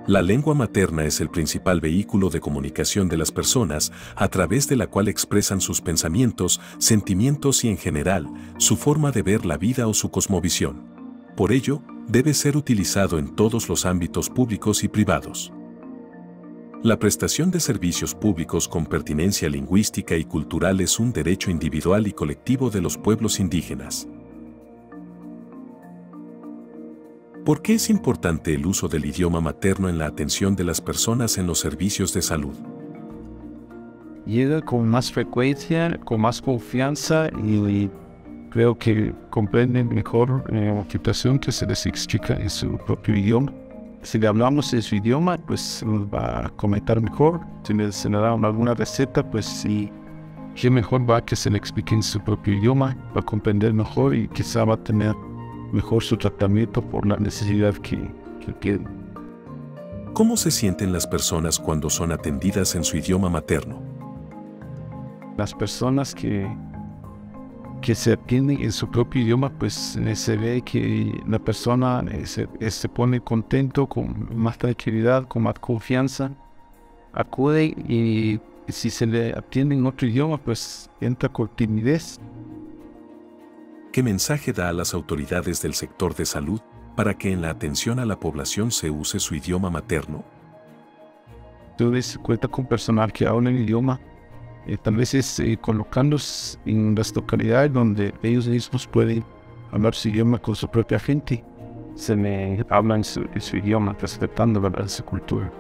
La lengua materna es el principal vehículo de comunicación de las personas, a través de la cual expresan sus pensamientos, sentimientos y en general, su forma de ver la vida o su cosmovisión. Por ello, debe ser utilizado en todos los ámbitos públicos y privados. La prestación de servicios públicos con pertinencia lingüística y cultural es un derecho individual y colectivo de los pueblos indígenas. ¿Por qué es importante el uso del idioma materno en la atención de las personas en los servicios de salud? Llega con más frecuencia, con más confianza y creo que comprenden mejor la situación que se les explica en su propio idioma. Si le hablamos en su idioma, pues nos va a comentar mejor. Si le da alguna receta, pues sí, qué mejor va que se le explique en su propio idioma, va a comprender mejor y quizá va a tener mejor su tratamiento por la necesidad que tiene. ¿Cómo se sienten las personas cuando son atendidas en su idioma materno? Las personas que se atienden en su propio idioma, pues se ve que la persona se pone contento, con más tranquilidad, con más confianza, acude y si se le atiende en otro idioma, pues entra con timidez. ¿Qué mensaje da a las autoridades del sector de salud para que en la atención a la población se use su idioma materno? Entonces cuenta con personal que habla el idioma, tal vez colocándolos en las localidades donde ellos mismos pueden hablar su idioma con su propia gente. Se me habla en su idioma, respetando, ¿verdad?, su cultura.